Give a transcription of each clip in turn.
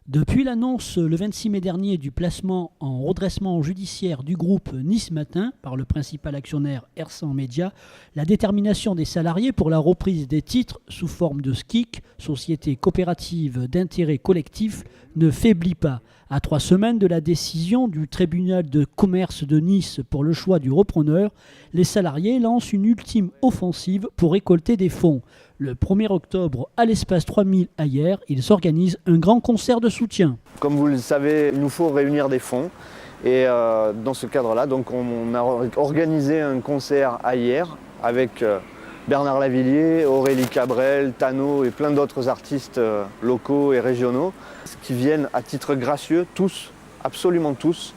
Depuis l'annonce le 26 mai dernier du placement en redressement judiciaire du groupe Nice Matin par le principal actionnaire Hersent Média, la détermination des salariés pour la reprise des titres sous forme de SCIC, Société coopérative d'intérêt collectif, ne faiblit pas. À 3 semaines de la décision du tribunal de commerce de Nice pour le choix du repreneur, les salariés lancent une ultime offensive pour récolter des fonds. Le 1er octobre, à l'Espace 3000 à Hyères, ils organisent un grand concert de soutien. Comme vous le savez, il nous faut réunir des fonds. Et dans ce cadre-là, donc on a organisé un concert à Hyères avec Bernard Lavilliers, Aurélie Cabrel, Tano et plein d'autres artistes locaux et régionaux qui viennent à titre gracieux, tous, absolument tous.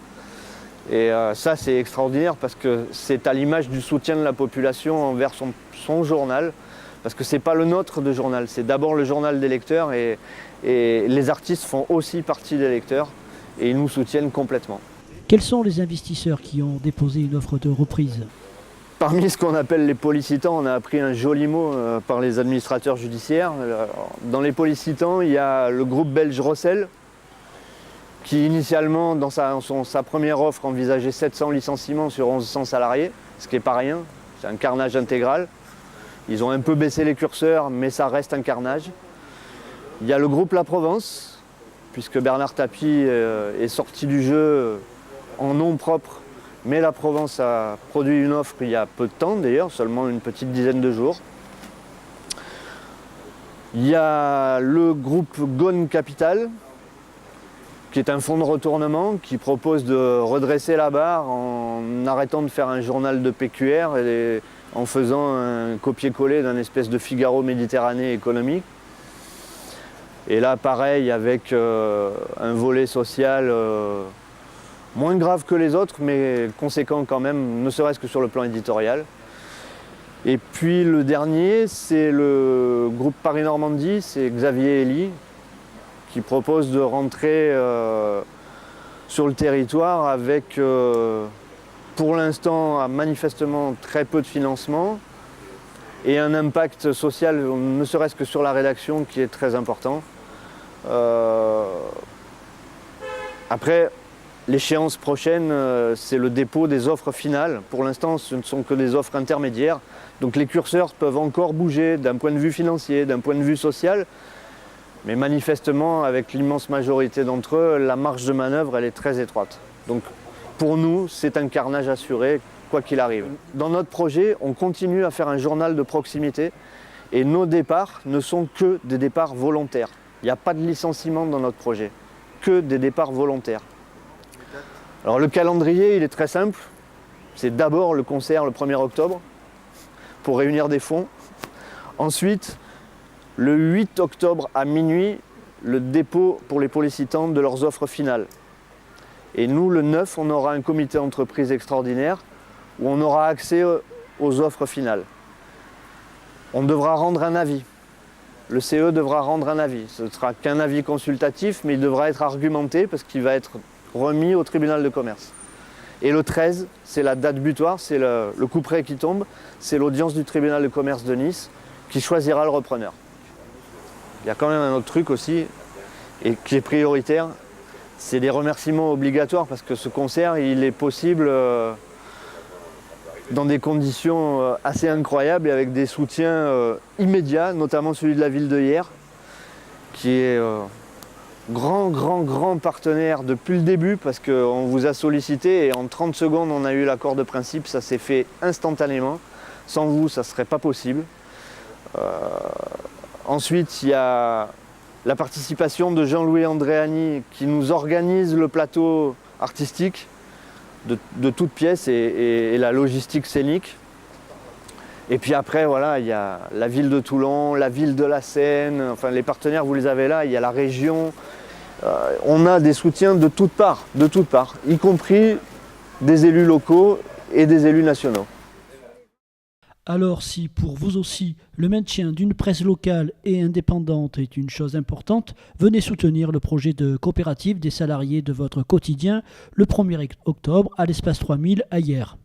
Et ça, c'est extraordinaire parce que c'est à l'image du soutien de la population envers son journal. Parce que ce n'est pas le nôtre de journal, c'est d'abord le journal des lecteurs et les artistes font aussi partie des lecteurs et ils nous soutiennent complètement. Quels sont les investisseurs qui ont déposé une offre de reprise ? Parmi ce qu'on appelle les policitants, on a appris un joli mot par les administrateurs judiciaires. Dans les policitants, il y a le groupe belge Rossel qui initialement, dans sa première offre, envisageait 700 licenciements sur 1100 salariés, ce qui n'est pas rien, c'est un carnage intégral. Ils ont un peu baissé les curseurs, mais ça reste un carnage. Il y a le groupe La Provence, puisque Bernard Tapie est sorti du jeu en nom propre, mais La Provence a produit une offre il y a peu de temps d'ailleurs, seulement une petite dizaine de jours. Il y a le groupe Gone Capital, qui est un fonds de retournement qui propose de redresser la barre en arrêtant de faire un journal de PQR et en faisant un copier-coller d'un espèce de Figaro Méditerranée économique. Et là, pareil, avec un volet social moins grave que les autres, mais conséquent quand même, ne serait-ce que sur le plan éditorial. Et puis le dernier, c'est le groupe Paris-Normandie, c'est Xavier Elie, qui propose de rentrer sur le territoire avec, pour l'instant, manifestement très peu de financement et un impact social, ne serait-ce que sur la rédaction, qui est très important. Après, l'échéance prochaine, c'est le dépôt des offres finales. Pour l'instant, ce ne sont que des offres intermédiaires. Donc les curseurs peuvent encore bouger d'un point de vue financier, d'un point de vue social. Mais manifestement, avec l'immense majorité d'entre eux, la marge de manœuvre, elle est très étroite. Donc pour nous, c'est un carnage assuré, quoi qu'il arrive. Dans notre projet, on continue à faire un journal de proximité et nos départs ne sont que des départs volontaires. Il n'y a pas de licenciement dans notre projet, que des départs volontaires. Alors le calendrier, il est très simple. C'est d'abord le concert le 1er octobre pour réunir des fonds. Ensuite, le 8 octobre à minuit, le dépôt pour les policitants de leurs offres finales. Et nous, le 9, on aura un comité d'entreprise extraordinaire où on aura accès aux offres finales. On devra rendre un avis. Le CE devra rendre un avis. Ce ne sera qu'un avis consultatif, mais il devra être argumenté parce qu'il va être remis au tribunal de commerce. Et le 13, c'est la date butoir, c'est le couperet qui tombe, c'est l'audience du tribunal de commerce de Nice qui choisira le repreneur. Il y a quand même un autre truc aussi, et qui est prioritaire, c'est des remerciements obligatoires parce que ce concert, il est possible dans des conditions assez incroyables et avec des soutiens immédiats, notamment celui de la ville de Hyères, qui est grand partenaire depuis le début parce qu'on vous a sollicité et en 30 secondes, on a eu l'accord de principe, ça s'est fait instantanément. Sans vous, ça ne serait pas possible. Ensuite, il y a la participation de Jean-Louis Andréani qui nous organise le plateau artistique de toutes pièces et la logistique scénique. Et puis après, voilà, il y a la ville de Toulon, la ville de la Seine, enfin les partenaires, vous les avez là, il y a la région. On a des soutiens de toutes parts, y compris des élus locaux et des élus nationaux. Alors si pour vous aussi le maintien d'une presse locale et indépendante est une chose importante, venez soutenir le projet de coopérative des salariés de votre quotidien le 1er octobre à l'Espace 3000 à Hyères.